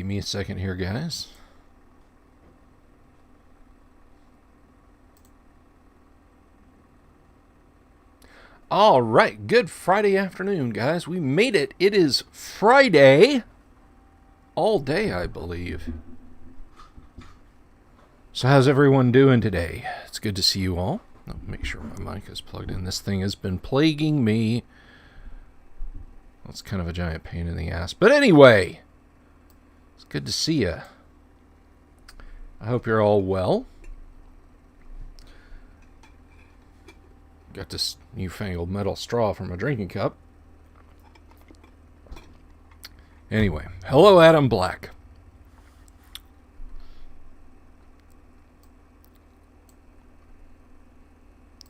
Give me a second here, guys. All right, good Friday afternoon, guys. We made it. It is Friday. All day, I believe. So how's everyone doing today? It's good to see you all. I'll make sure my mic is plugged in. This thing has been plaguing me. That's kind of a giant pain in the ass. But anyway, it's good to see you. I hope you're all well. Got this newfangled metal straw from a drinking cup. Anyway, hello, Adam Black.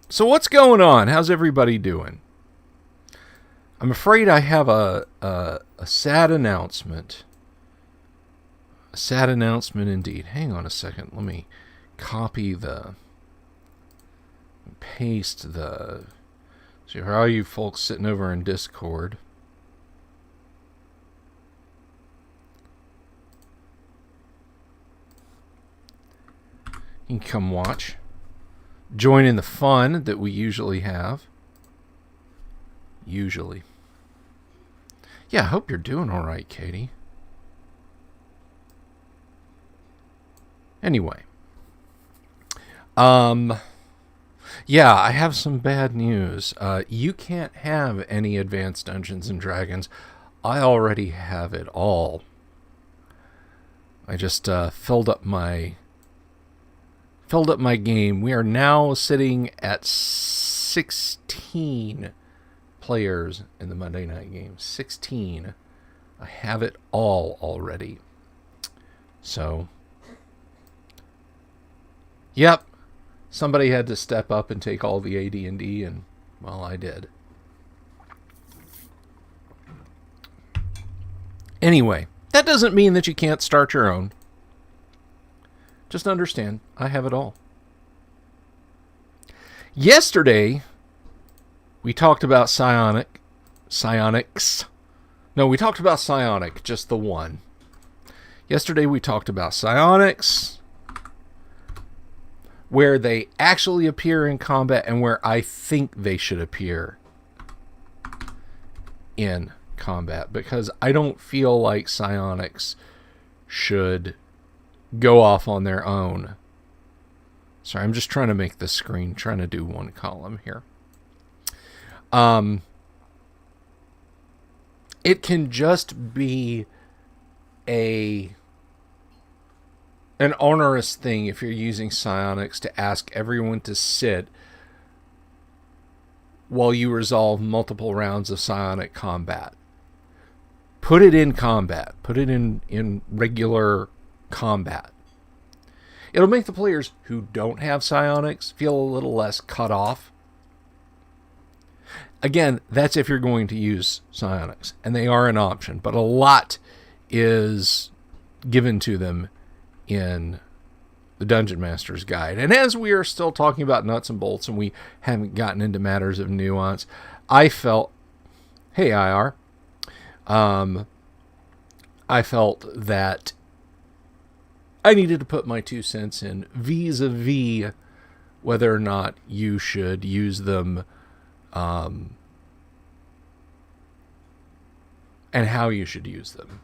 So what's going on? How's everybody doing? I'm afraid I have a sad announcement. A sad announcement indeed. Hang on a second. Let me copy paste the... So for all you folks sitting over in Discord... You can come watch. Join in the fun that we usually have. Usually. Yeah, I hope you're doing all right, Katie. Anyway. Yeah, I have some bad news. You can't have any advanced Dungeons and Dragons. I already have it all. I just filled up my game. We are now sitting at 16 players in the Monday night game. 16. I have it all already. So, yep. Somebody had to step up and take all the AD&D, and, well, I did. Anyway, that doesn't mean that you can't start your own. Just understand, I have it all. Yesterday, we talked about psionics. No, we talked about psionic, just the one. Yesterday, we talked about psionics, where they actually appear in combat and where I think they should appear in combat, because I don't feel like psionics should go off on their own. Sorry, I'm just trying to make the screen, trying to do one column here. It can just be an onerous thing if you're using psionics to ask everyone to sit while you resolve multiple rounds of psionic combat. Put it in combat. Put it in regular combat. It'll make the players who don't have psionics feel a little less cut off. Again, that's if you're going to use psionics, and they are an option, but a lot is given to them in the Dungeon Master's Guide. And as we are still talking about nuts and bolts and we haven't gotten into matters of nuance, I felt, hey IR, I felt that I needed to put my 2 cents in vis-a-vis whether or not you should use them, and how you should use them.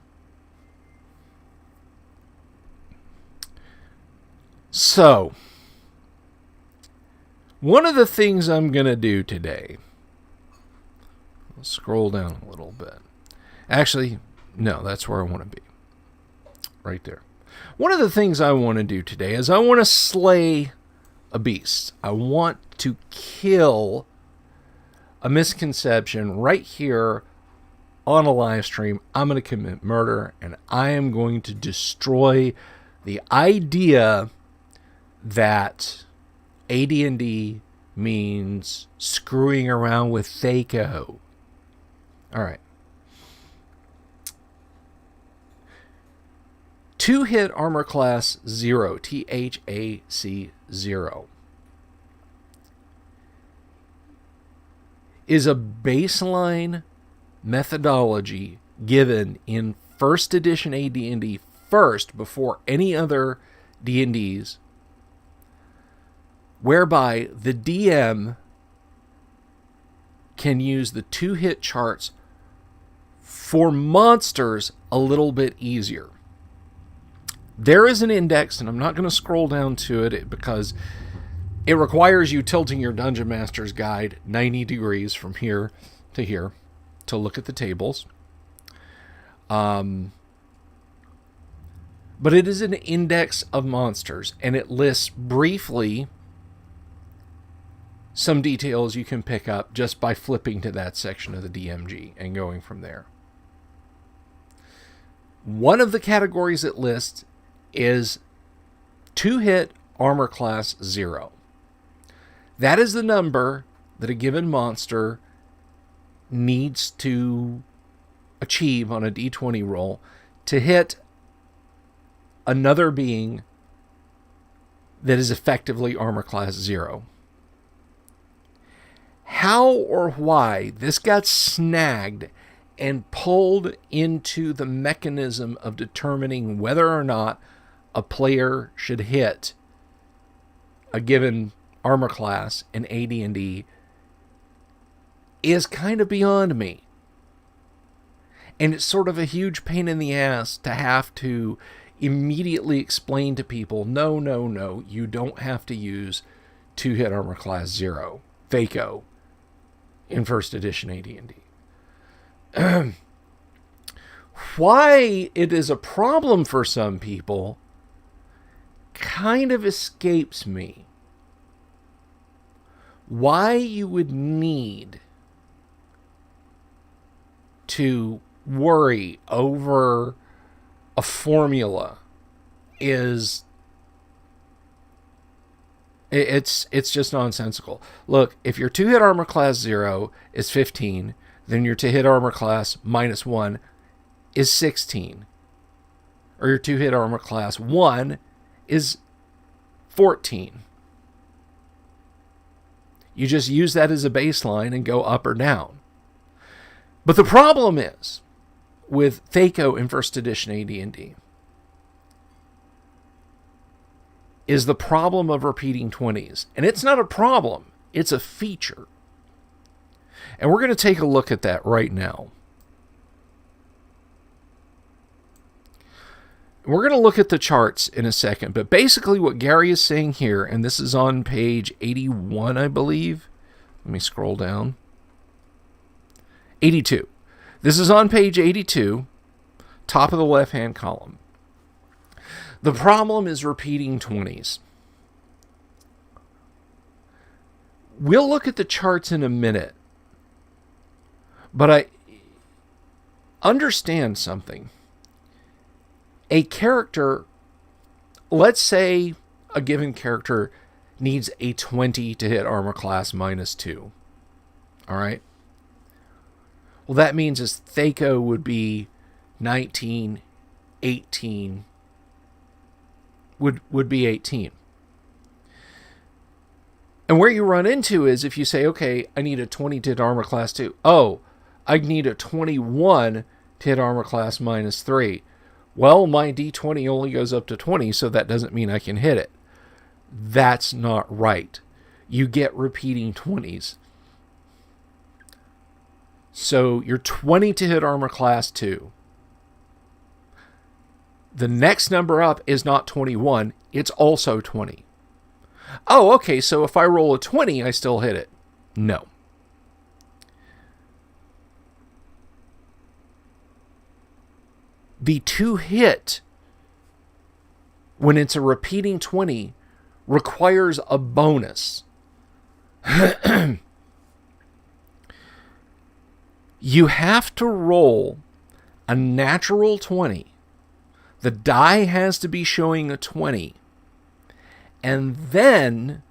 So, one of the things I'm going to do today, I'll scroll down a little bit. Actually, no, that's where I want to be. Right there. One of the things I want to do today is I want to slay a beast. I want to kill a misconception right here on a live stream. I'm going to commit murder, and I am going to destroy the idea that AD&D means screwing around with Thaco. All right. 2-hit armor class 0, THAC 0, is a baseline methodology given in first edition AD&D first before any other D&Ds, whereby the DM can use the 2-hit charts for monsters a little bit easier. There is an index, and I'm not going to scroll down to it because it requires you tilting your Dungeon Master's Guide 90 degrees from here to here to look at the tables. But it is an index of monsters, and it lists briefly some details you can pick up just by flipping to that section of the DMG and going from there. One of the categories it lists is 2-hit armor class 0. That is the number that a given monster needs to achieve on a D20 roll to hit another being that is effectively armor class 0. How or why this got snagged and pulled into the mechanism of determining whether or not a player should hit a given armor class in AD&D is kind of beyond me. And it's sort of a huge pain in the ass to have to immediately explain to people, no, you don't have to use 2-hit armor class 0, FACO, in first edition AD&D. Why it is a problem for some people kind of escapes me. Why you would need to worry over a formula is it's just nonsensical. Look, if your 2-hit armor class 0 is 15, then your 2-hit armor class -1 is 16. Or your 2-hit armor class 1 is 14. You just use that as a baseline and go up or down. But the problem is, with FACO in first edition AD&D, is the problem of repeating 20s. And it's not a problem, it's a feature. And we're going to take a look at that right now. We're going to look at the charts in a second, but basically what Gary is saying here, and this is on page 81, I believe. Let me scroll down. 82. This is on page 82, top of the left-hand column. The problem is repeating 20s. We'll look at the charts in a minute, but I understand something. A character, let's say a given character needs a 20 to hit armor class -2. All right? Well, that means his FACO would be 19, 18, would be 18. And where you run into is if you say, okay, I need a 20 to hit armor class 2. Oh, I need a 21 to hit armor class -3. Well, my D20 only goes up to 20, so that doesn't mean I can hit it. That's not right. You get repeating 20s. So you're 20 to hit armor class 2. The next number up is not 21, it's also 20. Oh, okay, so if I roll a 20, I still hit it. No. The 2-hit, when it's a repeating 20, requires a bonus. You have to roll a natural 20. The die has to be showing a 20. And then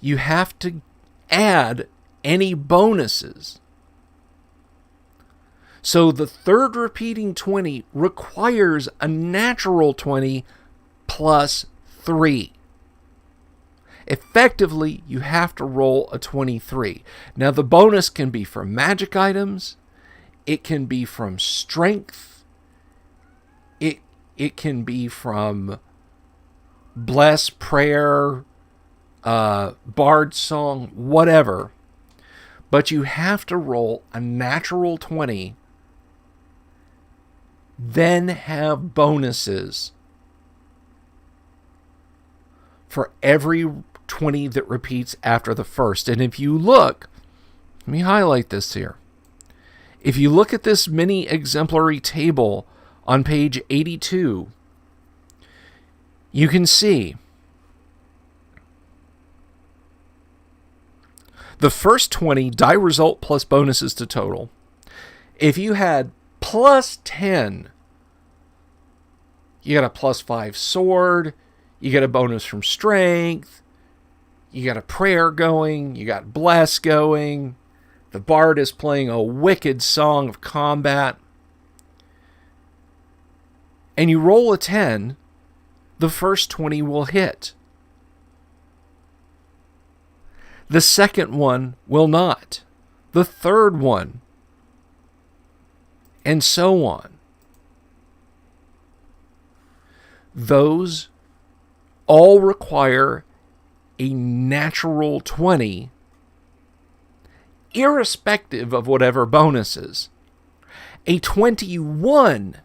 you have to add any bonuses. So the third repeating 20 requires a natural 20 plus 3. Effectively, you have to roll a 23. Now, the bonus can be from magic items. It can be from strength. It can be from bless, prayer, bard song, whatever. But you have to roll a natural 20, then have bonuses for every 20 that repeats after the first. And if you look, let me highlight this here. If you look at this mini exemplary table on page 82, you can see the first 20 die result plus bonuses to total. If you had plus 10, you got a plus 5 sword, you get a bonus from strength, you got a prayer going, you got bless going, the bard is playing a wicked song of combat, and you roll a 10, the first 20 will hit. The second one will not. The third one. And so on. Those all require a natural 20, irrespective of whatever bonuses. A 21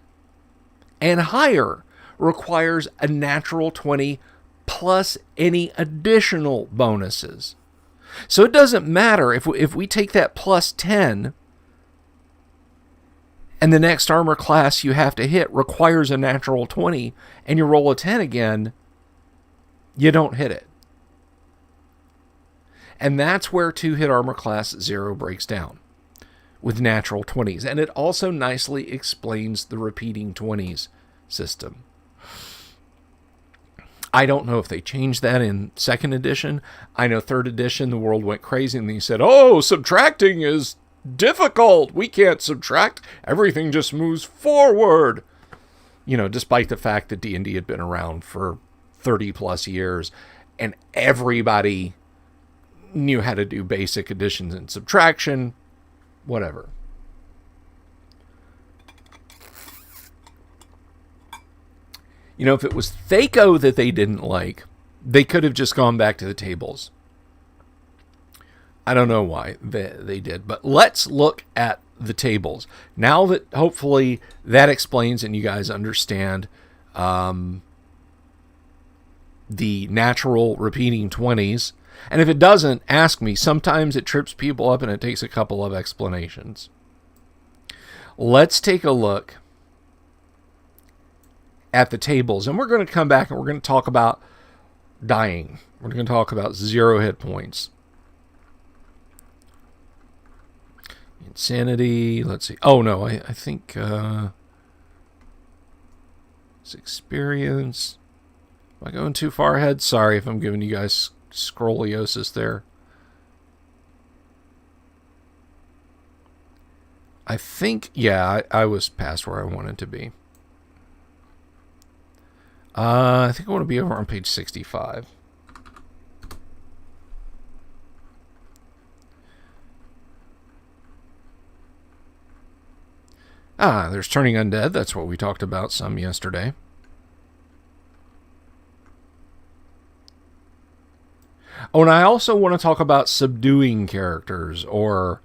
and higher requires a natural 20 plus any additional bonuses. So it doesn't matter if we take that plus 10 and the next armor class you have to hit requires a natural 20 and you roll a 10 again, you don't hit it. And that's where 2-hit armor class 0 breaks down, with natural 20s. And it also nicely explains the repeating 20s system. I don't know if they changed that in 2nd edition. I know 3rd edition, the world went crazy and they said, oh, subtracting is difficult. We can't subtract. Everything just moves forward. You know, despite the fact that D&D had been around for 30 plus years and everybody knew how to do basic additions and subtraction, whatever. You know, if it was Thaco that they didn't like, they could have just gone back to the tables. I don't know why they did, but let's look at the tables. Now that hopefully that explains and you guys understand the natural repeating 20s. And if it doesn't, ask me. Sometimes it trips people up and it takes a couple of explanations. Let's take a look at the tables. And we're going to come back and we're going to talk about dying. We're going to talk about 0 hit points. Insanity. Let's see. Oh, no. I think it's experience. Am I going too far ahead? Sorry if I'm giving you guys scoliosis there. I think, yeah, I was past where I wanted to be. I think I want to be over on page 65. There's turning undead. That's what we talked about some yesterday. Oh, and I also want to talk about subduing characters or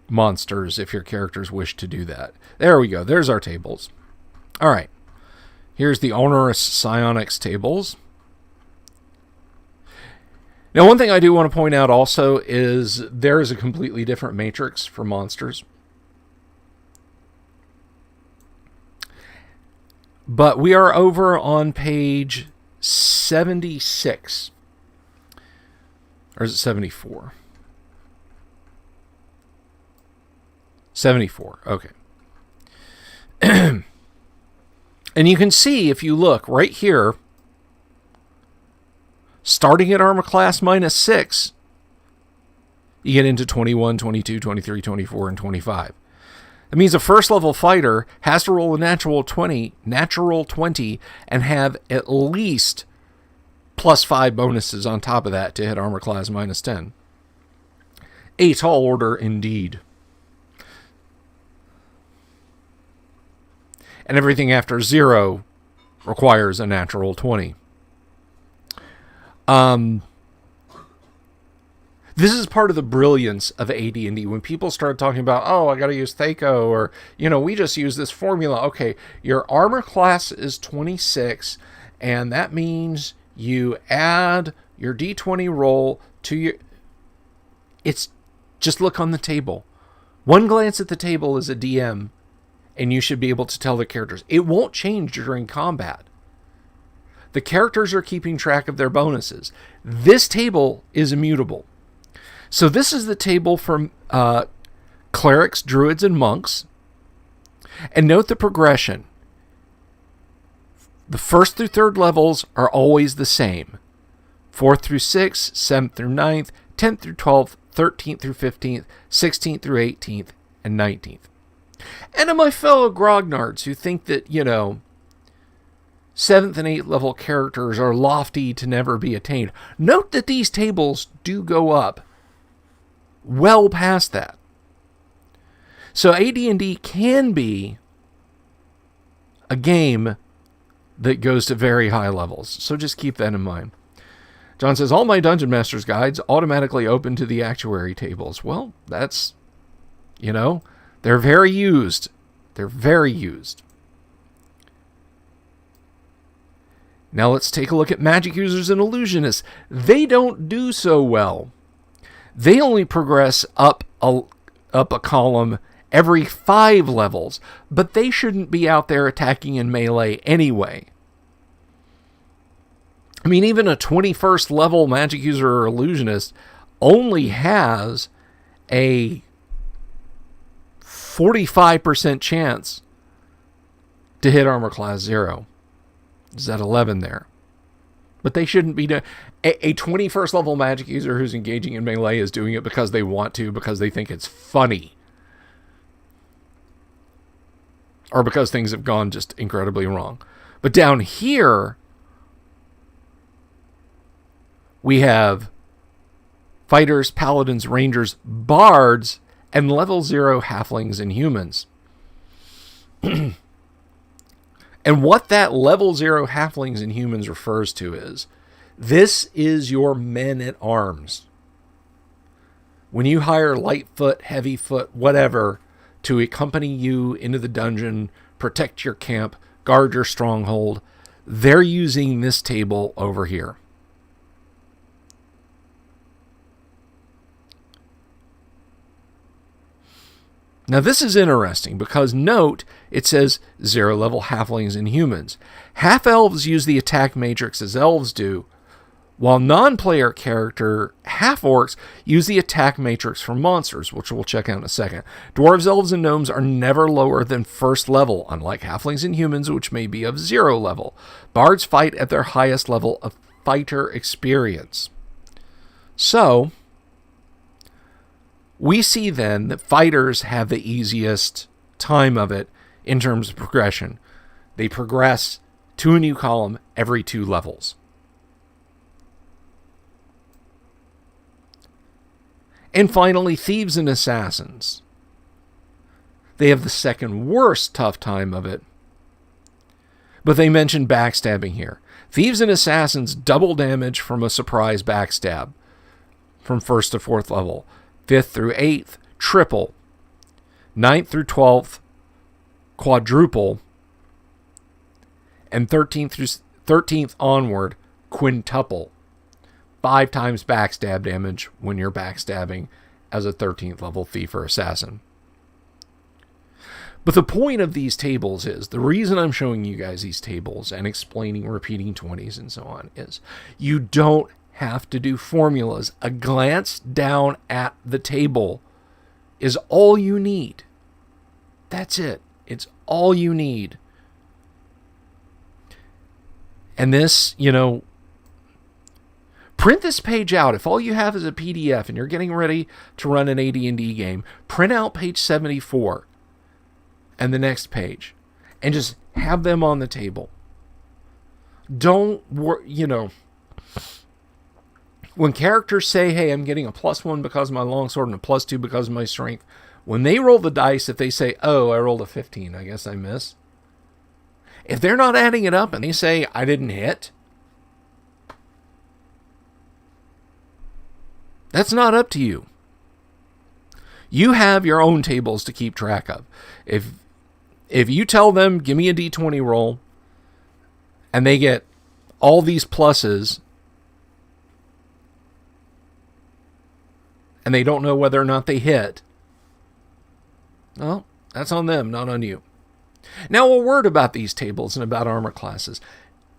monsters if your characters wish to do that. There we go. There's our tables. All right. Here's the onerous psionics tables. Now, one thing I do want to point out also is there is a completely different matrix for monsters. But we are over on page 76. Or is it 74? 74, okay. And you can see, if you look right here, starting at armor class -6, you get into 21, 22, 23, 24, and 25. That means a first level fighter has to roll a natural 20, and have at least +5 bonuses on top of that to hit armor class -10. A tall order indeed. And everything after 0 requires a natural 20. This is part of the brilliance of AD&D. When people start talking about, oh, I got to use Thaco, or, we just use this formula. Okay, your armor class is 26, and that means you add your D20 roll to your... It's just look on the table. One glance at the table as a DM, and you should be able to tell the characters. It won't change during combat. The characters are keeping track of their bonuses. This table is immutable. So this is the table for clerics, druids, and monks. And note the progression. The first through third levels are always the same. 4th through 6th, 7th through 9th, 10th through 12th, 13th through 15th, 16th through 18th, and 19th. And to my fellow grognards who think that, 7th and 8th level characters are lofty to never be attained, note that these tables do go up well past that. So AD&D can be a game that goes to very high levels. So just keep that in mind. John says, all my Dungeon Master's guides automatically open to the actuary tables. Well, that's, they're very used. They're very used. Now let's take a look at magic users and illusionists. They don't do so well. They only progress up a column every 5 levels, but they shouldn't be out there attacking in melee anyway. I mean, even a 21st level magic user or illusionist only has a 45% chance to hit armor class 0. Is that 11 there? But they shouldn't be doing... A 21st level magic user who's engaging in melee is doing it because they want to, because they think it's funny. Or because things have gone just incredibly wrong. But down here, we have fighters, paladins, rangers, bards, and level 0 halflings and humans. And what that level 0 halflings and humans refers to is, this is your men at arms. When you hire Lightfoot, Heavyfoot, whatever, to accompany you into the dungeon, protect your camp, guard your stronghold, they're using this table over here. Now this is interesting because note it says 0 level halflings and humans. Half-elves use the attack matrix as elves do, while non-player character half-orcs use the attack matrix for monsters, which we'll check out in a second. Dwarves, elves, and gnomes are never lower than 1st level, unlike halflings and humans, which may be of 0 level. Bards fight at their highest level of fighter experience. So we see then that fighters have the easiest time of it in terms of progression. They progress to a new column every 2 levels. And finally, thieves and assassins. They have the second worst tough time of it. But they mention backstabbing here. Thieves and assassins double damage from a surprise backstab from 1st to 4th level. 5th through 8th, triple. 9th through 12th, quadruple. And 13th onward, quintuple. 5 times backstab damage when you're backstabbing as a 13th level thief or assassin. But the point of these tables is, the reason I'm showing you guys these tables and explaining repeating 20s and so on is, you don't have to do formulas. A glance down at the table is all you need. That's it. It's all you need. And this, print this page out. If all you have is a PDF and you're getting ready to run an AD&D game, print out page 74 and the next page and just have them on the table. Don't worry, when characters say, hey, I'm getting a +1 because of my longsword and a +2 because of my strength, when they roll the dice, if they say, oh, I rolled a 15, I guess I miss. If they're not adding it up and they say, I didn't hit, that's not up to you. You have your own tables to keep track of. If you tell them, give me a D20 roll, and they get all these pluses, and they don't know whether or not they hit, well, that's on them, not on you. Now, a word about these tables and about armor classes.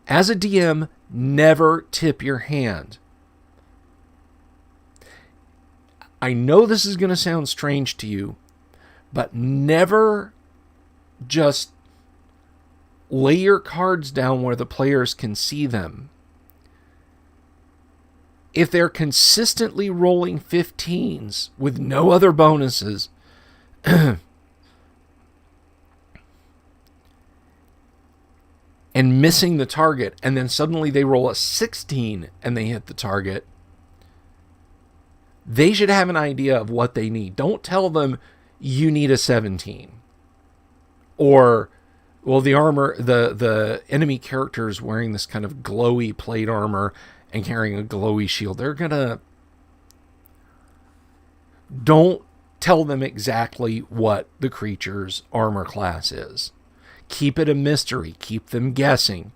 As a DM, never tip your hand. I know this is going to sound strange to you, but never just lay your cards down where the players can see them. If they're consistently rolling 15s with no other bonuses, and missing the target, and then suddenly they roll a 16 and they hit the target, they should have an idea of what they need. Don't tell them you need a 17. Or, well, the armor, the enemy character is wearing this kind of glowy plate armor and carrying a glowy shield. They're gonna... Don't tell them exactly what the creature's armor class is. Keep it a mystery. Keep them guessing.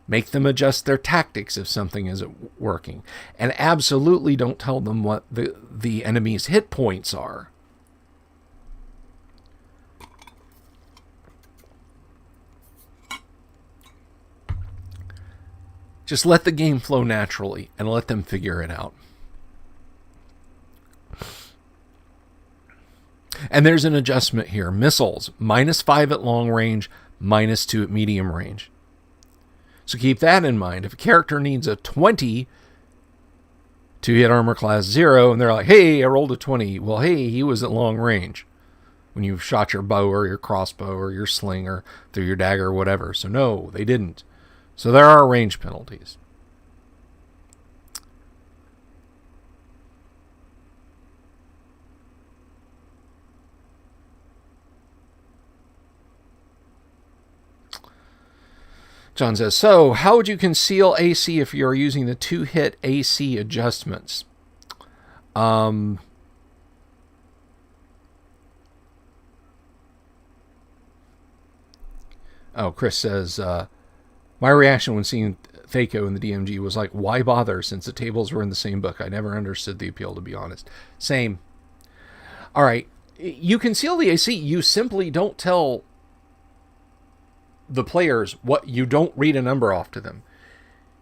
Make them adjust their tactics if something isn't working. And absolutely don't tell them what the enemy's hit points are. Just let the game flow naturally and let them figure it out. And there's an adjustment here. Missiles, -5 at long range, -2 at medium range. So keep that in mind. If a character needs a 20 to hit armor class 0, and they're like, hey, I rolled a 20. Well, hey, he was at long range when you shot your bow or your crossbow or your sling or through your dagger or whatever. So no, they didn't. So there are range penalties. John says, so how would you conceal AC if you're using the 2-hit AC adjustments? Oh, Chris says, my reaction when seeing Thaco in the DMG was like, why bother since the tables were in the same book? I never understood the appeal, to be honest. Same. All right. You conceal the AC. You simply don't tell the players what you don't read a number off to them.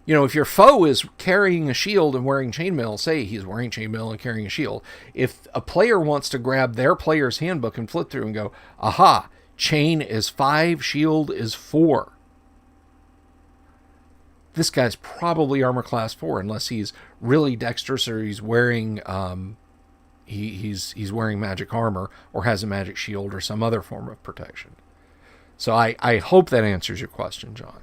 You know, if your foe is carrying a shield and wearing chainmail, say he's wearing chainmail and carrying a shield. If a player wants to grab their player's handbook and flip through and go, aha, chain is 5, shield is 4. This guy's probably armor class 4 unless he's really dexterous or he's wearing he's wearing magic armor or has a magic shield or some other form of protection. So I hope that answers your question, John.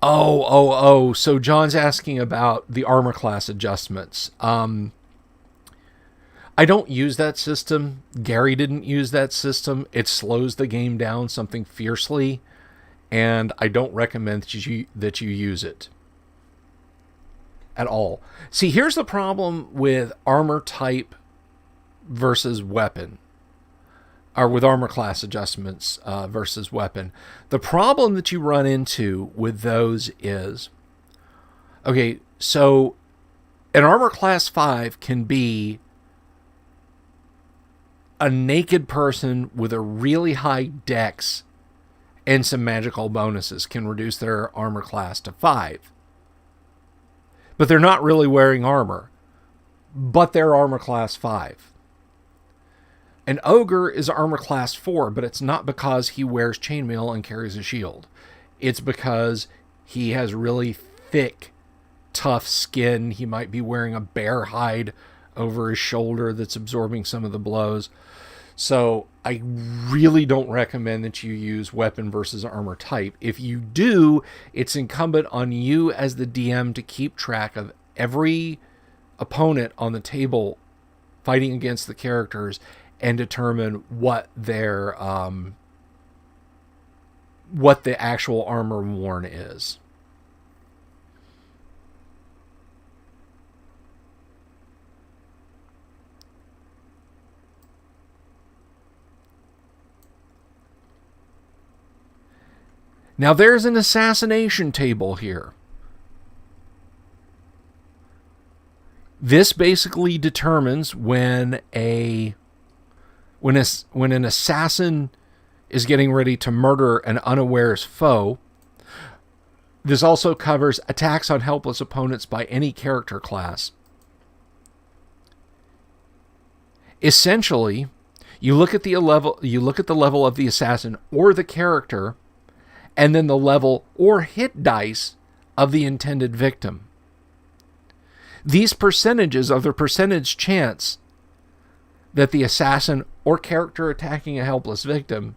Oh. So John's asking about the armor class adjustments. I don't use that system. Gary didn't use that system. It slows the game down something fiercely, and I don't recommend that you use it at all. See, here's the problem with armor type versus weapon, or with armor class adjustments versus weapon. The problem that you run into with those is, okay, so an armor class 5 can be a naked person with a really high dex and some magical bonuses can reduce their armor class to 5. But they're not really wearing armor, but they're armor class 5. An ogre is armor class 4, but it's not because he wears chainmail and carries a shield. It's because he has really thick, tough skin. He might be wearing a bear hide over his shoulder that's absorbing some of the blows. So I really don't recommend that you use weapon versus armor type. If you do, it's incumbent on you as the DM to keep track of every opponent on the table fighting against the characters and determine what their what the actual armor worn is. Now there's an assassination table here. This basically determines when an assassin is getting ready to murder an unawares foe. This also covers attacks on helpless opponents by any character class. Essentially, you look at the level of the assassin or the character, and then the level or hit dice of the intended victim. These percentages are the percentage chance that the assassin or character attacking a helpless victim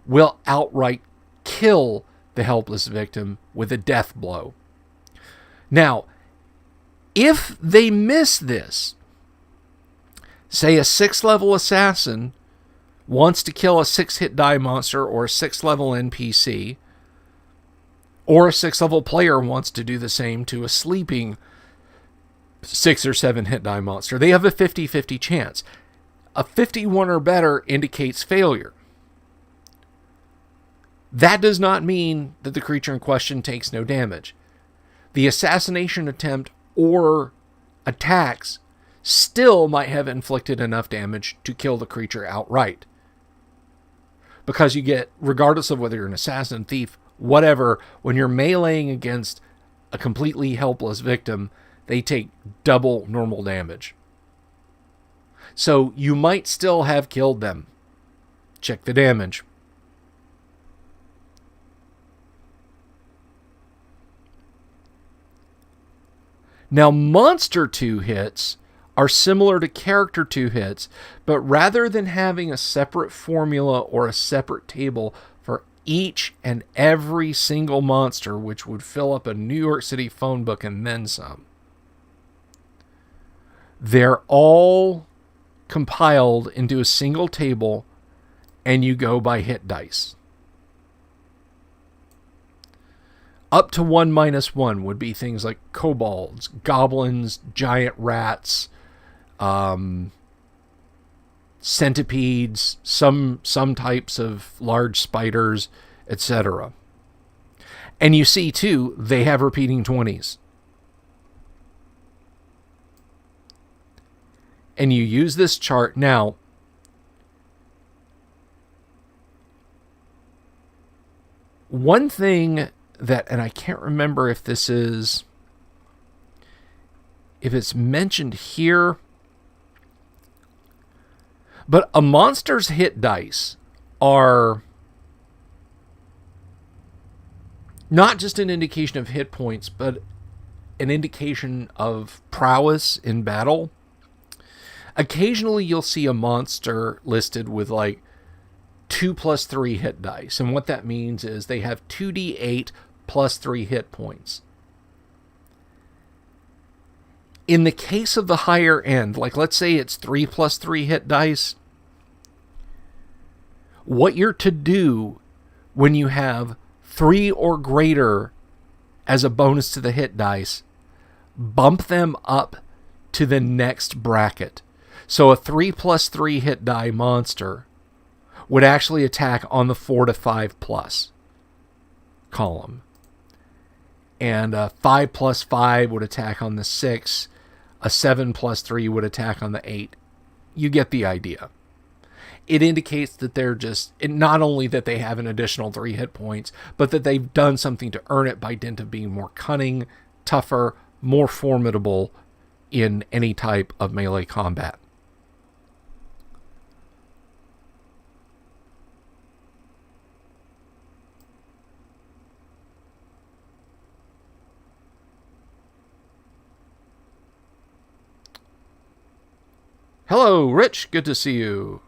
will outright kill the helpless victim with a death blow. Now, if they miss this, say a 6th level assassin wants to kill a 6-hit die monster or a 6th level NPC, or a 6th level player wants to do the same to a sleeping 6 or 7 hit die monster, they have a 50-50 chance. A 51 or better indicates failure. That does not mean that the creature in question takes no damage. The assassination attempt or attacks still might have inflicted enough damage to kill the creature outright. Because you get, regardless of whether you're an assassin, thief, whatever, when you're meleeing against a completely helpless victim, they take double normal damage. So you might still have killed them. Check the damage. Now, monster 2 hits are similar to character 2 hits, but rather than having a separate formula or a separate table for each and every single monster, which would fill up a New York City phone book and then some, they're all compiled into a single table, and you go by hit dice. Up to 1-1 would be things like kobolds, goblins, giant rats, centipedes, some types of large spiders, etc. And you see, too, they have repeating 20s. And you use this chart. Now, one thing that, and I can't remember if this is, if it's mentioned here, but a monster's hit dice are not just an indication of hit points, but an indication of prowess in battle. Occasionally you'll see a monster listed with like 2+3 hit dice. And what that means is they have 2d8 plus 3 hit points. In the case of the higher end, like let's say it's 3+3 hit dice, what you're to do when you have 3 or greater as a bonus to the hit dice, bump them up to the next bracket. So a 3+3 hit die monster would actually attack on the 4 to 5+ column. And a 5+5 would attack on the 6. A 7+3 would attack on the 8. You get the idea. It indicates that they're just, not only that they have an additional 3 hit points, but that they've done something to earn it by dint of being more cunning, tougher, more formidable in any type of melee combat. Hello, Rich. Good to see you.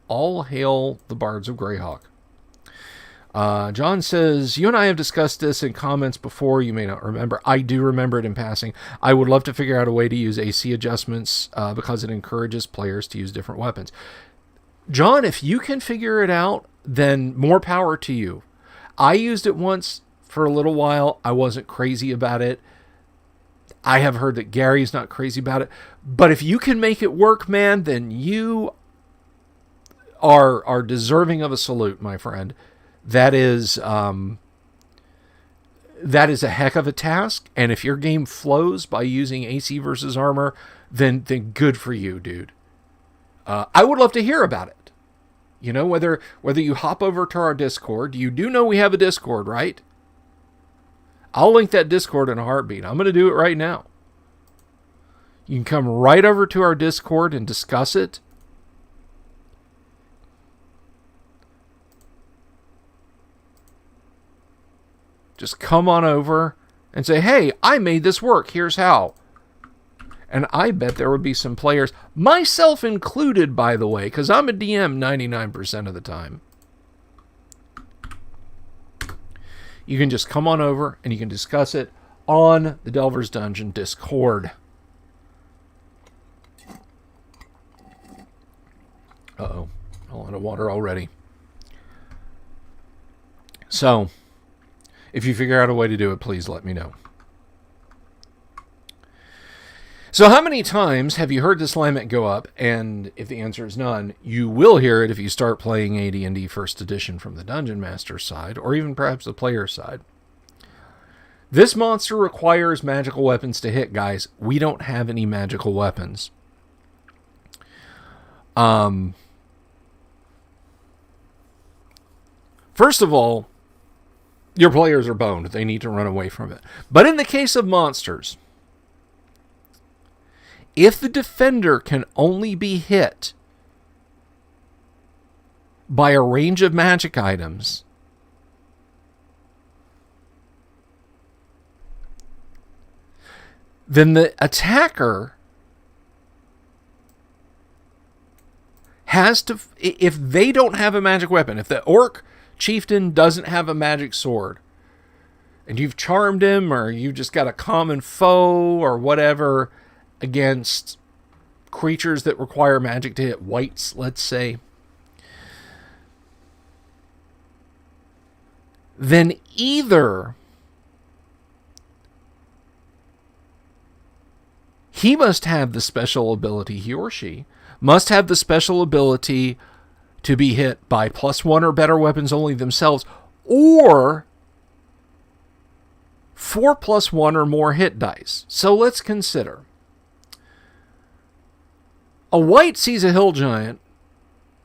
All hail the Bards of Greyhawk. John says, you and I have discussed this in comments before. You may not remember. I do remember it in passing. I would love to figure out a way to use AC adjustments because it encourages players to use different weapons. John, if you can figure it out, then more power to you. I used it once for a little while. I wasn't crazy about it. I have heard that Gary's not crazy about it. But if you can make it work, man, then you are deserving of a salute, my friend. That is a heck of a task. And if your game flows by using AC versus armor, then good for you, dude. I would love to hear about it. You know, whether you hop over to our Discord. You do know we have a Discord, right? I'll link that Discord in a heartbeat. I'm going to do it right now. You can come right over to our Discord and discuss it. Just come on over and say, hey, I made this work. Here's how. And I bet there would be some players, myself included, by the way, because I'm a DM 99% of the time. You can just come on over and you can discuss it on the Delver's Dungeon Discord. Uh-oh. I'm out of water already. So, if you figure out a way to do it, please let me know. So how many times have you heard this lament go up? And if the answer is none, you will hear it if you start playing AD&D First Edition from the Dungeon Master side, or even perhaps the player side. This monster requires magical weapons to hit, guys. We don't have any magical weapons. First of all, your players are boned. They need to run away from it. But in the case of monsters, if the defender can only be hit by a range of magic items, then the attacker has to, if they don't have a magic weapon, if the orc chieftain doesn't have a magic sword, and you've charmed him, or you've just got a common foe, or whatever, against creatures that require magic to hit, wights, let's say, then either he must have the special ability, he or she must have the special ability to be hit by +1 or better weapons only themselves, or 4 + 1 or more hit dice. So let's consider. A wight sees a hill giant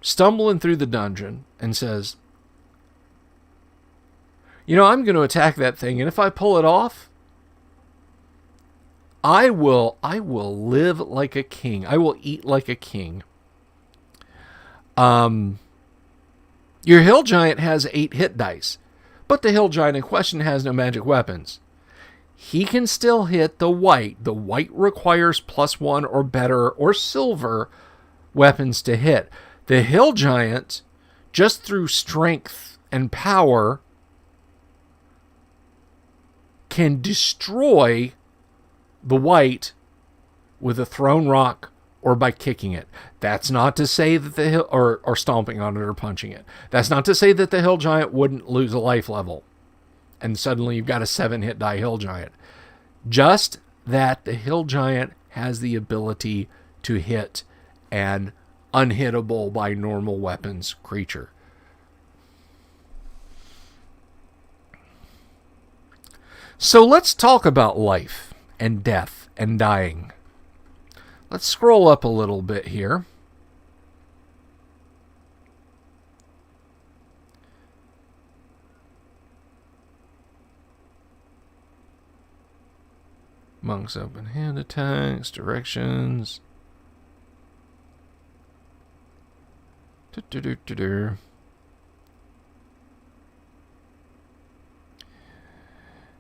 stumbling through the dungeon and says, you know, I'm going to attack that thing, and if I pull it off, I will live like a king. I will eat like a king. Your hill giant has 8 hit dice, but the hill giant in question has no magic weapons. He can still hit the wight. The wight requires +1 or better or silver weapons to hit. The hill giant, just through strength and power, can destroy the wight with a thrown rock or by kicking it. That's not to say that the hill, or stomping on it or punching it. That's not to say that the hill giant wouldn't lose a life level and suddenly you've got a 7 hit die hill giant. Just that the hill giant has the ability to hit an unhittable by normal weapons creature. So let's talk about life and death and dying. Let's scroll up a little bit here. Monk's open hand attacks, directions.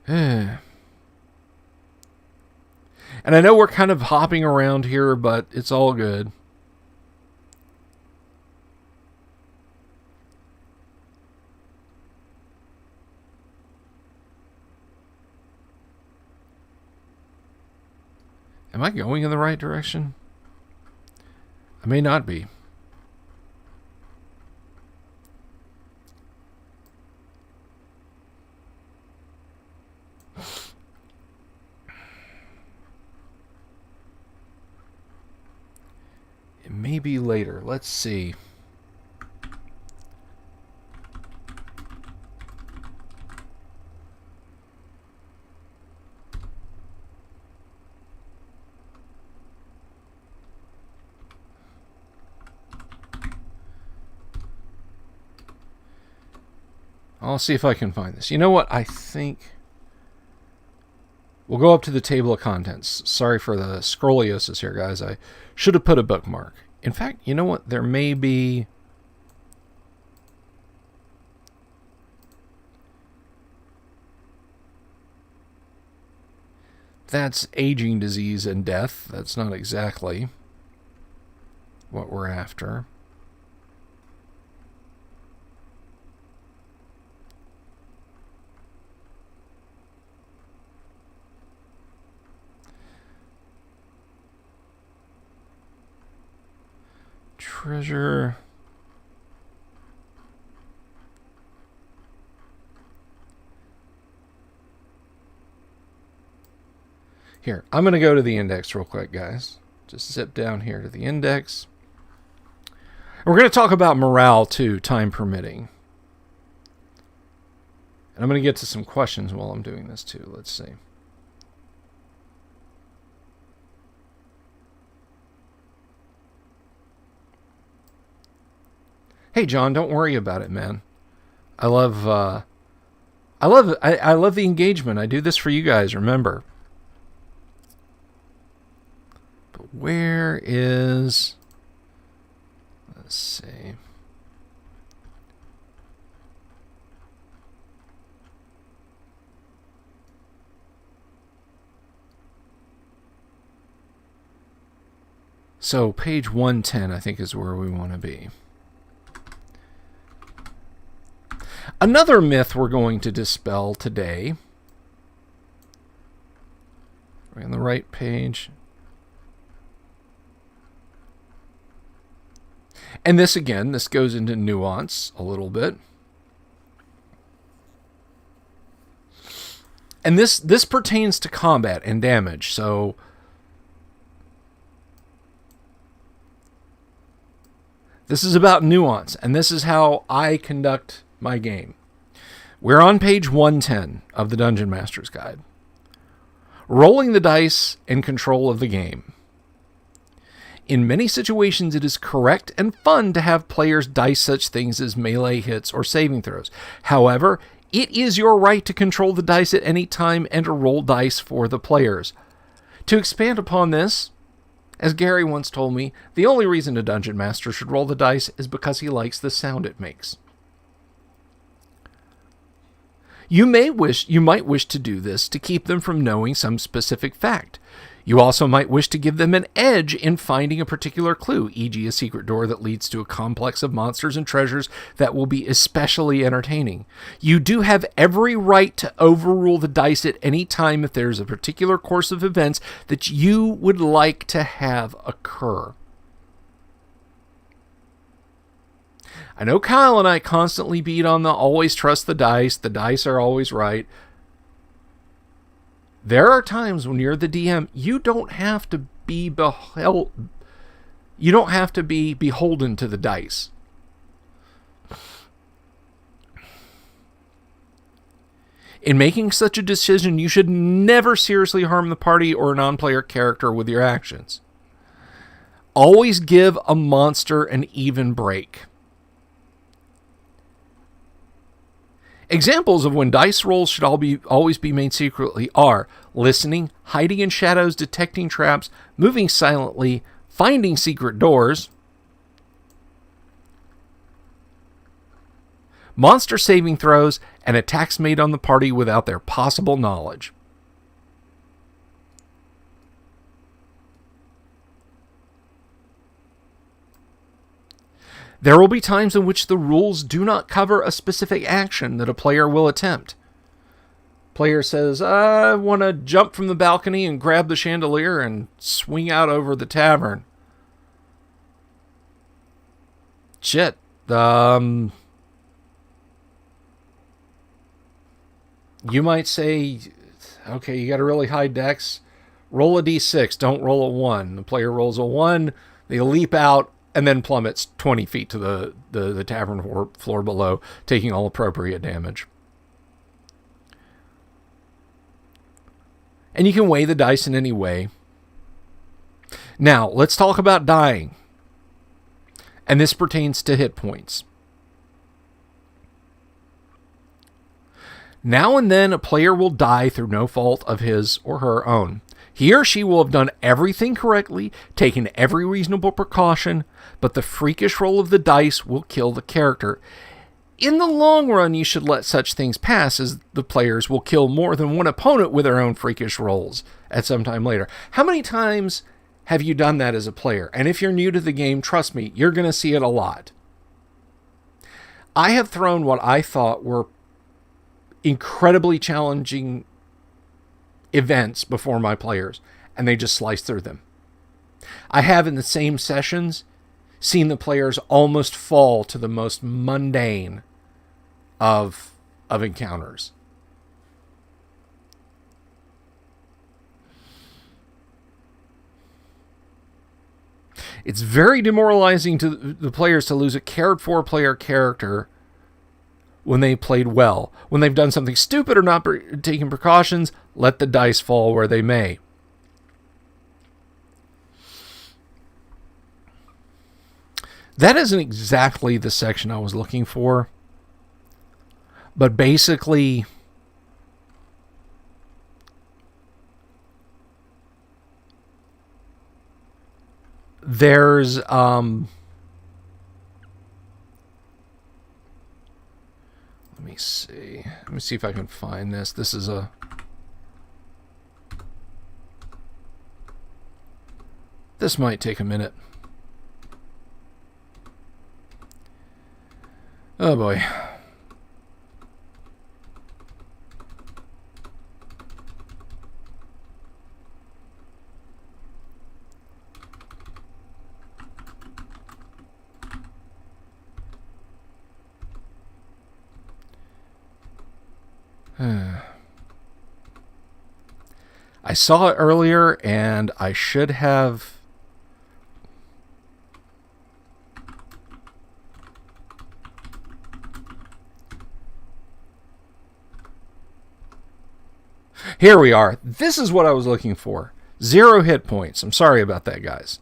And I know we're kind of hopping around here, but it's all good. Am I going in the right direction? I may not be. It may be later. Let's see. I'll see if I can find this. You know what? I think we'll go up to the table of contents. Sorry for the scoliosis here, guys. I should have put a bookmark. In fact, you know what? There may be... That's aging, disease, and death. That's not exactly what we're after. Treasure. Here, I'm going to go to the index real quick, guys. Just zip down here to the index. And we're going to talk about morale, too, time permitting. And I'm going to get to some questions while I'm doing this, too. Let's see. Hey, John, don't worry about it, man. I love the engagement. I do this for you guys, remember. But where is... Let's see. So, page 110, I think, is where we want to be. Another myth we're going to dispel today. We're on the right page. And this, again, this goes into nuance a little bit. And this pertains to combat and damage, so... This is about nuance, and this is how I conduct my game. We're on page 110 of the Dungeon Master's Guide. Rolling the dice and control of the game. In many situations, it is correct and fun to have players dice such things as melee hits or saving throws. However, it is your right to control the dice at any time and to roll dice for the players. To expand upon this, as Gary once told me, the only reason a Dungeon Master should roll the dice is because he likes the sound it makes. You might wish to do this to keep them from knowing some specific fact. You also might wish to give them an edge in finding a particular clue, e.g. a secret door that leads to a complex of monsters and treasures that will be especially entertaining. You do have every right to overrule the dice at any time if there's a particular course of events that you would like to have occur. I know Kyle and I constantly beat on the always trust the dice are always right. There are times when you're the DM, you don't have to be beholden to the dice. In making such a decision, you should never seriously harm the party or a non-player character with your actions. Always give a monster an even break. Examples of when dice rolls should always be made secretly are listening, hiding in shadows, detecting traps, moving silently, finding secret doors, monster saving throws, and attacks made on the party without their possible knowledge. There will be times in which the rules do not cover a specific action that a player will attempt. Player says, I want to jump from the balcony and grab the chandelier and swing out over the tavern. Shit. You might say, okay, you got a really high dex. Roll a d6. Don't roll a 1. The player rolls a 1. They leap out and then plummets 20 feet to the tavern floor below, taking all appropriate damage. And you can weigh the dice in any way. Now, let's talk about dying. And this pertains to hit points. Now and then, a player will die through no fault of his or her own. He or she will have done everything correctly, taken every reasonable precaution, but the freakish roll of the dice will kill the character. In the long run, you should let such things pass, as the players will kill more than one opponent with their own freakish rolls at some time later. How many times have you done that as a player? And if you're new to the game, trust me, you're going to see it a lot. I have thrown what I thought were incredibly challenging events before my players, and they just sliced through them. I have, in the same sessions, seen the players almost fall to the most mundane of encounters. It's very demoralizing to the players to lose a cared for player character when they played well. When they've done something stupid or not taken precautions, let the dice fall where they may. That isn't exactly the section I was looking for. But basically, there's let me see. Let me see if I can find this. This is this might take a minute. Oh boy. I saw it earlier and I should have... Here we are. This is what I was looking for. 0 hit points. I'm sorry about that, guys.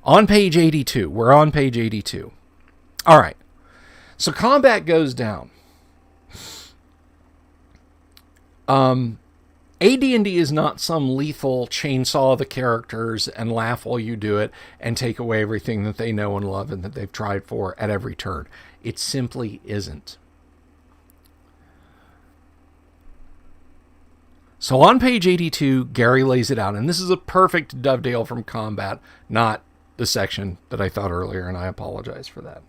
On page 82. We're on page 82. All right. So combat goes down. AD&D is not some lethal chainsaw the characters and laugh while you do it and take away everything that they know and love and that they've tried for at every turn. It simply isn't. So on page 82, Gary lays it out, and this is a perfect dovetail from combat, not the section that I thought earlier, and I apologize for that.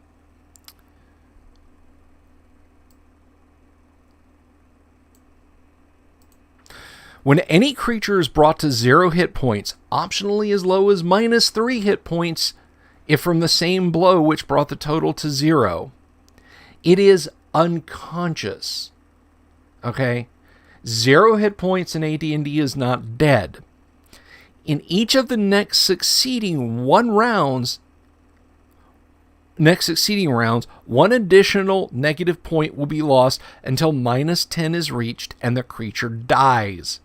When any creature is brought to 0 hit points, optionally as low as -3 hit points if from the same blow which brought the total to 0, it is unconscious. Okay? 0 hit points in AD&D is not dead. In each of the next succeeding rounds, one additional negative point will be lost until -10 is reached and the creature dies.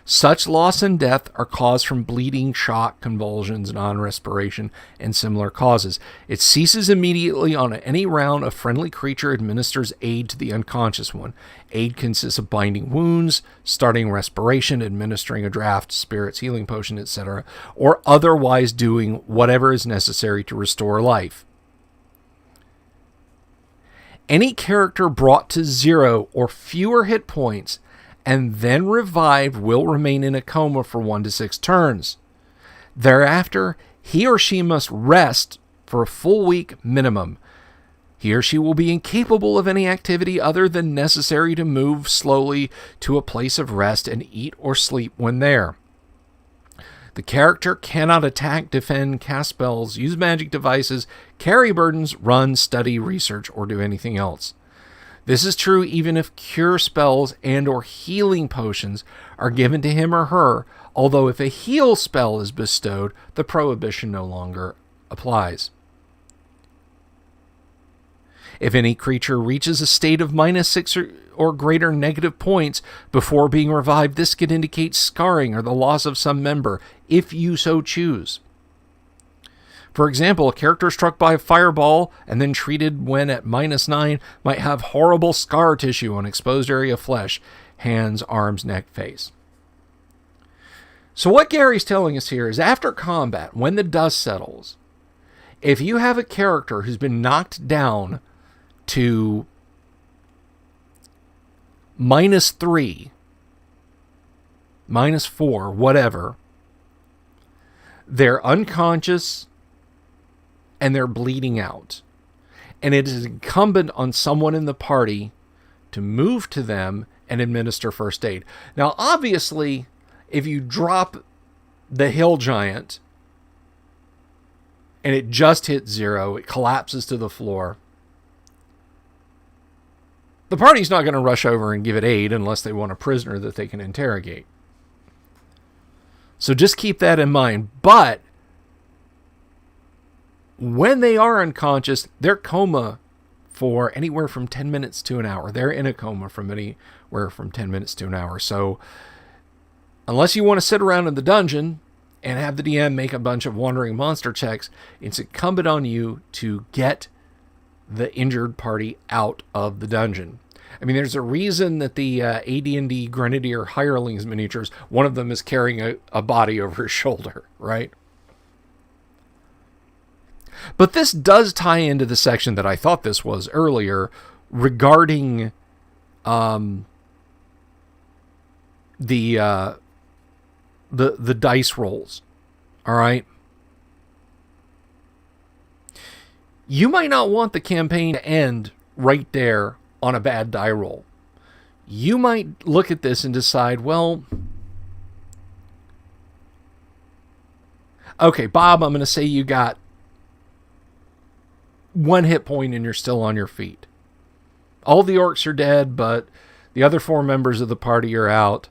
Such loss and death are caused from bleeding, shock, convulsions, non-respiration, and similar causes. It ceases immediately on any round a friendly creature administers aid to the unconscious one. Aid consists of binding wounds, starting respiration, administering a draft, spirits, healing potion, etc., or otherwise doing whatever is necessary to restore life. Any character brought to 0 or fewer hit points and then revived will remain in a coma for 1 to 6 turns. Thereafter, he or she must rest for a full week minimum. He or she will be incapable of any activity other than necessary to move slowly to a place of rest and eat or sleep when there. The character cannot attack, defend, cast spells, use magic devices, carry burdens, run, study, research, or do anything else. This is true even if cure spells and or healing potions are given to him or her, although if a heal spell is bestowed, the prohibition no longer applies. If any creature reaches a state of -6 or greater negative points before being revived, this could indicate scarring or the loss of some member, if you so choose. For example, a character struck by a fireball and then treated when at -9 might have horrible scar tissue on exposed area of flesh, hands, arms, neck, face. So what Gary's telling us here is after combat, when the dust settles, if you have a character who's been knocked down to -3, -4, whatever, they're unconscious and they're bleeding out. And it is incumbent on someone in the party to move to them and administer first aid. Now, obviously, if you drop the hill giant and it just hits 0, it collapses to the floor, the party's not going to rush over and give it aid unless they want a prisoner that they can interrogate. So just keep that in mind. But when they are unconscious, they're coma for anywhere from 10 minutes to an hour. They're in a coma from anywhere from 10 minutes to an hour. So unless you want to sit around in the dungeon and have the DM make a bunch of wandering monster checks, it's incumbent on you to get the injured party out of the dungeon. I mean, there's a reason that the AD&D Grenadier Hirelings miniatures, one of them is carrying a body over his shoulder, right? But this does tie into the section that I thought this was earlier regarding the dice rolls. All right. You might not want the campaign to end right there on a bad die roll. You might look at this and decide, well, okay, Bob, I'm going to say you got 1 hit point and you're still on your feet. All the orcs are dead, but the other 4 members of the party are out.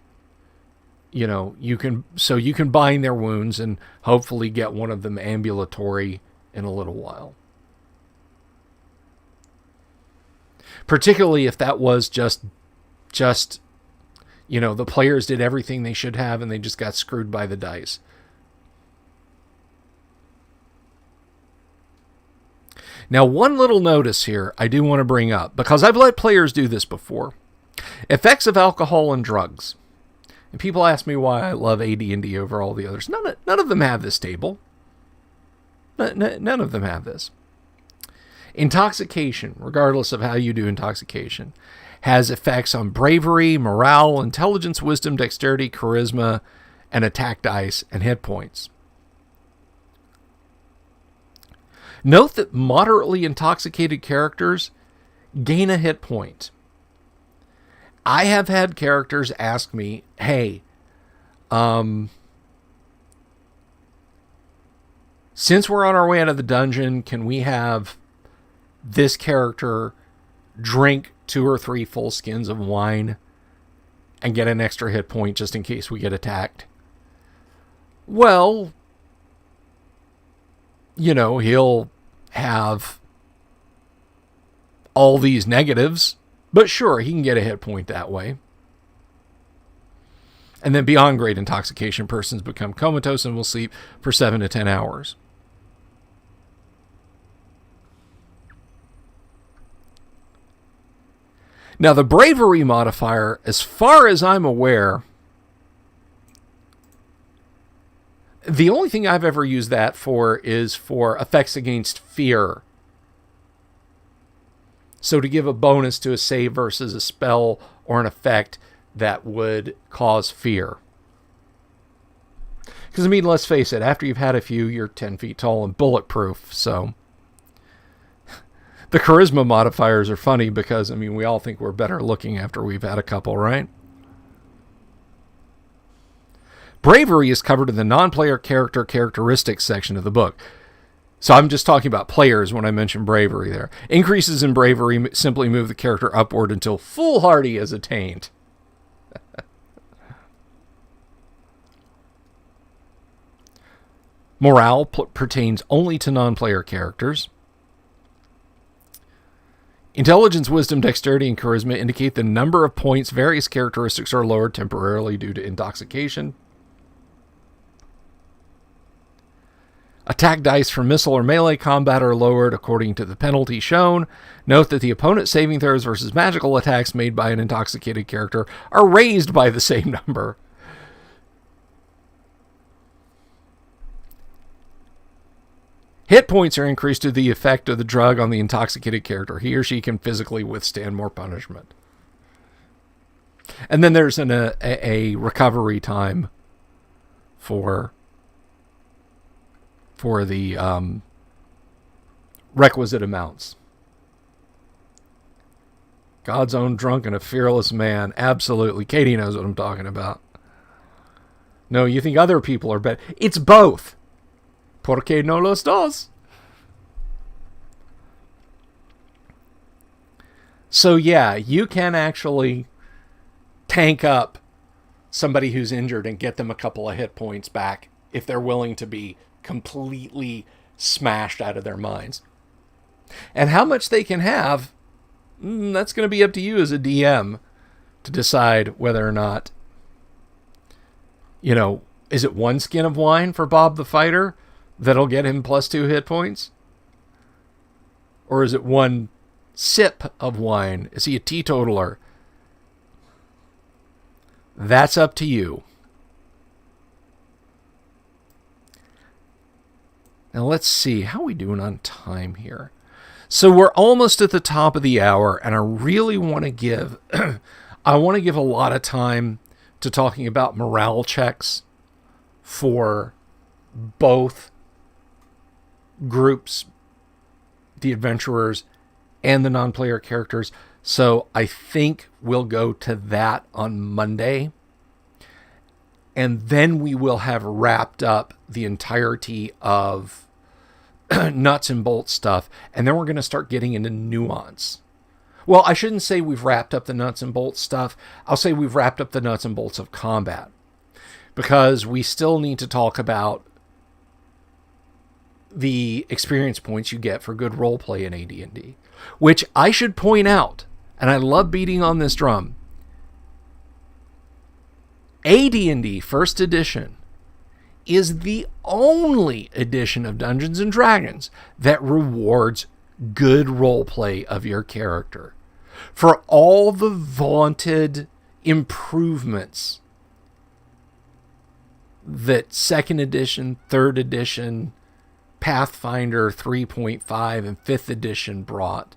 You know, you can bind their wounds and hopefully get one of them ambulatory in a little while. Particularly if that was just, you know, the players did everything they should have and they just got screwed by the dice. Now, one little notice here I do want to bring up, because I've let players do this before. Effects of alcohol and drugs. And people ask me why I love AD&D over all the others. None of them have this table. None of them have this. Intoxication, regardless of how you do intoxication, has effects on bravery, morale, intelligence, wisdom, dexterity, charisma, and attack dice and hit points. Note that moderately intoxicated characters gain a hit point. I have had characters ask me, hey, since we're on our way out of the dungeon, can we have this character drink 2 or 3 full skins of wine and get an extra hit point just in case we get attacked? Well, you know, he'll have all these negatives, but sure, he can get a hit point that way. And then beyond great intoxication, persons become comatose and will sleep for 7 to 10 hours. Now, the bravery modifier, as far as I'm aware, the only thing I've ever used that for is for effects against fear. So to give a bonus to a save versus a spell or an effect that would cause fear. Because, I mean, let's face it, after you've had a few, you're 10 feet tall and bulletproof, so The charisma modifiers are funny because, I mean, we all think we're better looking after we've had a couple, right? Bravery is covered in the non-player character characteristics section of the book. So I'm just talking about players when I mention bravery there. Increases in bravery simply move the character upward until foolhardy is attained. Morale pertains only to non-player characters. Intelligence, wisdom, dexterity, and charisma indicate the number of points various characteristics are lowered temporarily due to intoxication. Attack dice for missile or melee combat are lowered according to the penalty shown. Note that the opponent's saving throws versus magical attacks made by an intoxicated character are raised by the same number. Hit points are increased due to the effect of the drug on the intoxicated character. He or she can physically withstand more punishment. And then there's a recovery time for the requisite amounts. God's own drunk and a fearless man. Absolutely. Katie knows what I'm talking about. No, you think other people are better. It's both. Porque no los dos. So yeah, you can actually tank up somebody who's injured and get them a couple of hit points back if they're willing to be completely smashed out of their minds. And how much they can have, that's going to be up to you as a DM to decide whether or not, is it one skin of wine for Bob the Fighter that'll get him +2 hit points? Or is it one sip of wine? Is he a teetotaler? That's up to you. Now let's see, how are we doing on time here? So we're almost at the top of the hour, and I really want to give a lot of time to talking about morale checks for both groups, the adventurers and the non-player characters. So I think we'll go to that on Monday. And then we will have wrapped up the entirety of nuts and bolts stuff. And then we're going to start getting into nuance. Well, I shouldn't say we've wrapped up the nuts and bolts stuff. I'll say we've wrapped up the nuts and bolts of combat. Because we still need to talk about the experience points you get for good roleplay in AD&D. Which I should point out, and I love beating on this drum, AD&D First Edition is the only edition of Dungeons & Dragons that rewards good roleplay of your character. For all the vaunted improvements that 2nd Edition, 3rd Edition, Pathfinder 3.5, and 5th Edition brought.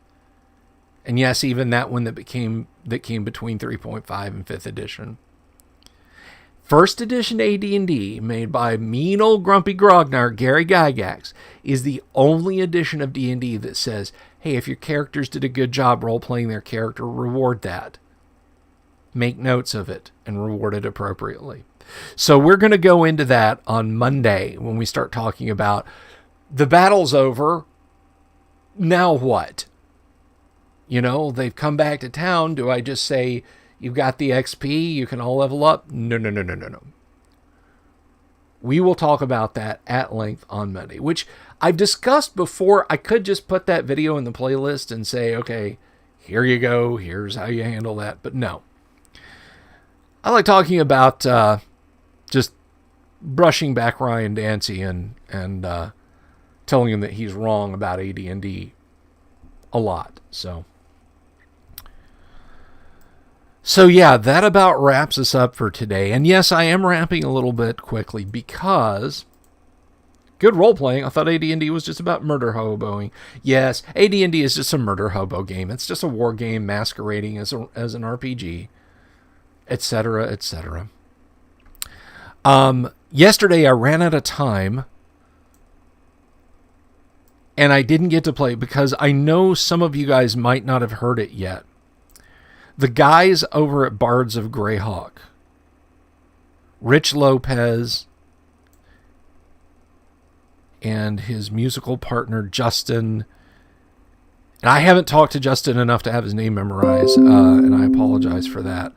And yes, even that one that came between 3.5 and 5th Edition. First Edition AD&D, made by mean old grumpy grognard Gary Gygax, is the only edition of D&D that says, hey, if your characters did a good job role-playing their character, reward that. Make notes of it and reward it appropriately. So we're going to go into that on Monday when we start talking about the battle's over. Now what? They've come back to town. Do I just say, you've got the XP, you can all level up? No. We will talk about that at length on Monday, which I've discussed before. I could just put that video in the playlist and say, okay, here you go. Here's how you handle that. But no. I like talking about just brushing back Ryan Dancy and telling him that he's wrong about AD&D a lot. So yeah, that about wraps us up for today. And yes, I am wrapping a little bit quickly because good role-playing. I thought AD&D was just about murder hoboing. Yes, AD&D is just a murder hobo game. It's just a war game masquerading as an RPG, etc., etc. Yesterday I ran out of time and I didn't get to play because I know some of you guys might not have heard it yet. The guys over at Bards of Greyhawk, Rich Lopez and his musical partner Justin, and I haven't talked to Justin enough to have his name memorized, and I apologize for that.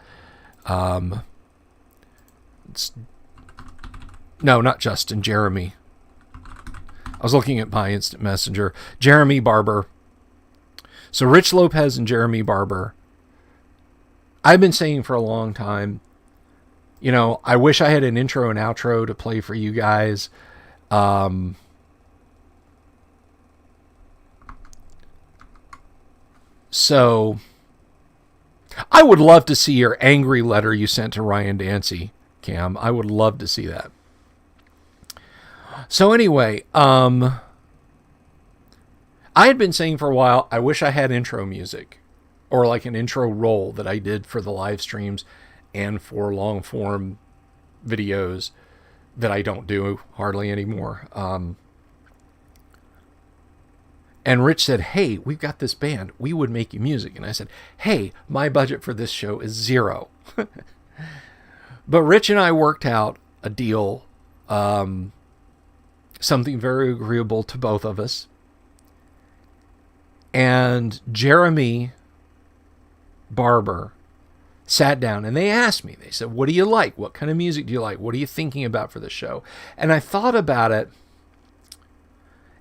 No, not Justin, Jeremy. I was looking at my instant messenger. Jeremy Barber. So Rich Lopez and Jeremy Barber. I've been saying for a long time, you know, I wish I had an intro and outro to play for you guys. So I would love to see your angry letter you sent to Ryan Dancy, Cam. I would love to see that. So anyway, I had been saying for a while, I wish I had intro music or like an intro roll that I did for the live streams and for long form videos that I don't do hardly anymore. And Rich said, hey, we've got this band. We would make you music. And I said, hey, my budget for this show is $0. But Rich and I worked out a deal, something very agreeable to both of us. And Jeremy Barber sat down and they asked me, they said, what do you like? What kind of music do you like? What are you thinking about for the show? And I thought about it.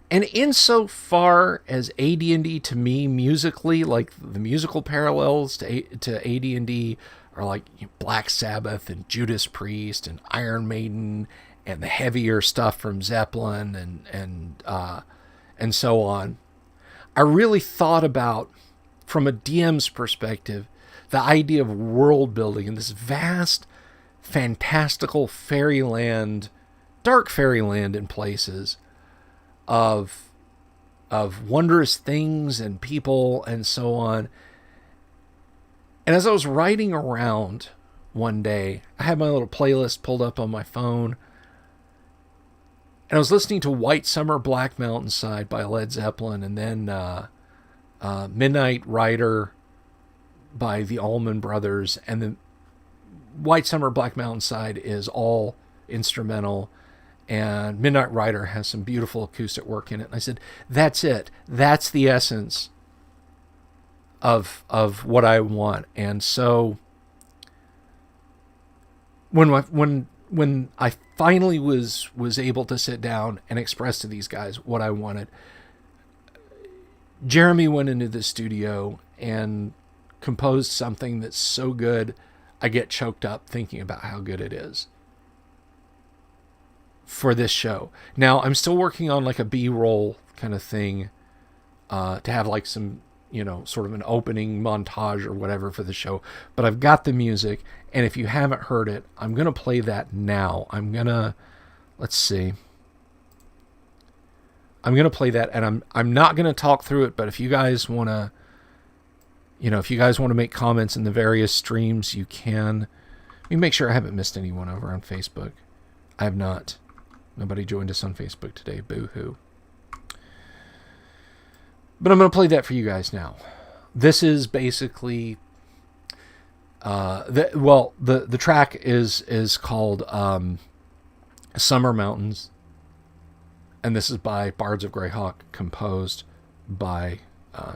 And insofar as AD&D to me musically, like the musical parallels to AD&D are like Black Sabbath and Judas Priest and Iron Maiden and the heavier stuff from Zeppelin and so on. I really thought about, from a DM's perspective, the idea of world building in this vast, fantastical fairyland, dark fairyland in places, of wondrous things and people and so on. And as I was riding around one day, I had my little playlist pulled up on my phone, and I was listening to White Summer Black Mountainside by Led Zeppelin, and then Midnight Rider by the Allman Brothers, and then White Summer Black Mountainside is all instrumental, and Midnight Rider has some beautiful acoustic work in it. And I said, that's it. That's the essence of what I want. And so when I finally was able to sit down and express to these guys what I wanted, Jeremy went into the studio and composed something that's so good I get choked up thinking about how good it is for this show. Now, I'm still working on like a B-roll kind of thing to have like some, you know, sort of an opening montage or whatever for the show. But I've got the music, and if you haven't heard it, I'm going to play that now. Let's see. I'm going to play that, and I'm not going to talk through it, but if you guys want to, you know, if you guys want to make comments in the various streams, you can. Let me make sure I haven't missed anyone over on Facebook. I have not. Nobody joined us on Facebook today. Boo-hoo. But I'm going to play that for you guys now. This is basically... the track is called Summer Mountains. And this is by Bards of Greyhawk, composed by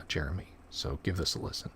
Jeremy. So give this a listen.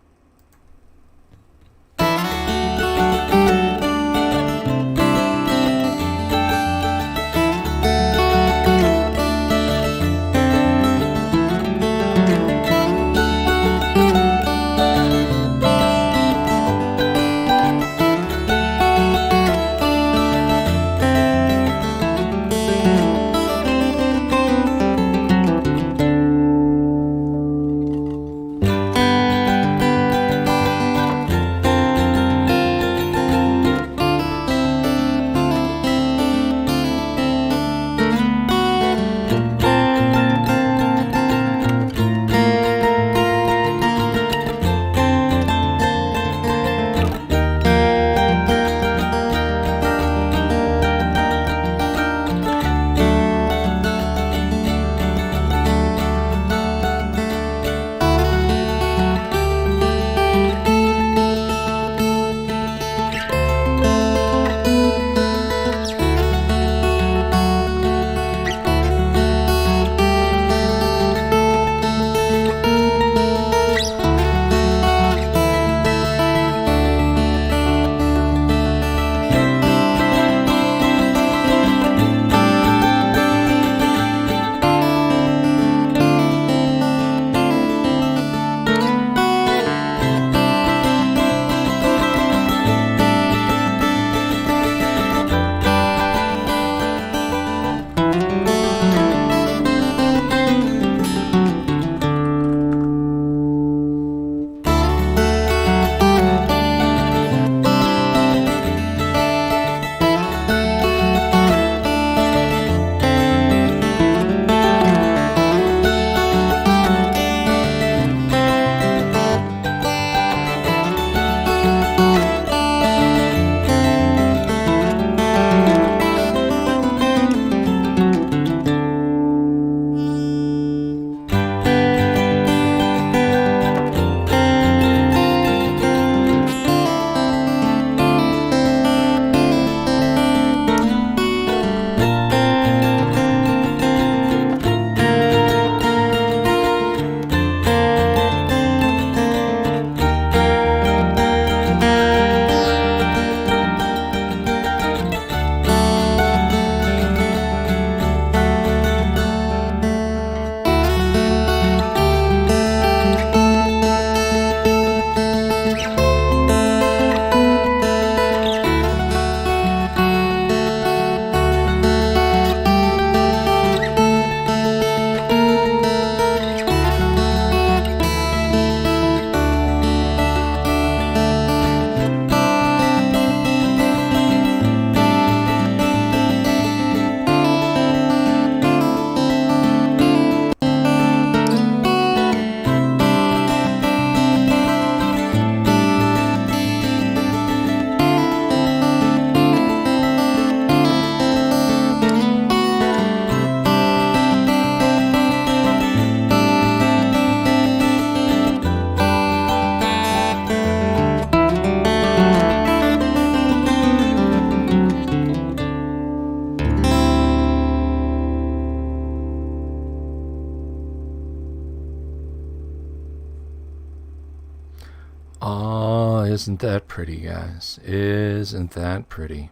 Isn't that pretty, guys? Isn't that pretty?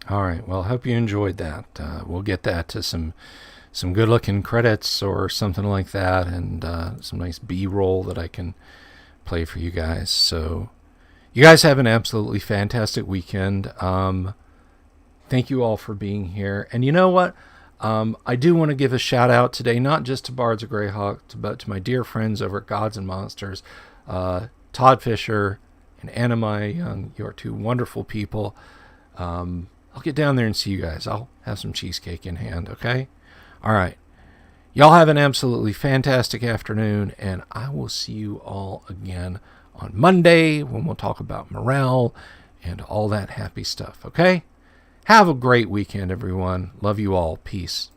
All right. Well, I hope you enjoyed that. We'll get that to some good-looking credits or something like that, and some nice B-roll that I can play for you guys. So you guys have an absolutely fantastic weekend. Thank you all for being here. And you know what? I do want to give a shout out today, not just to Bards of Greyhawk, but to my dear friends over at Gods and Monsters, Todd Fisher and Anna Maya Young. You are two wonderful people. I'll get down there and see you guys. I'll have some cheesecake in hand, okay? All right. Y'all have an absolutely fantastic afternoon, and I will see you all again on Monday when we'll talk about morale and all that happy stuff, okay? Have a great weekend, everyone. Love you all. Peace.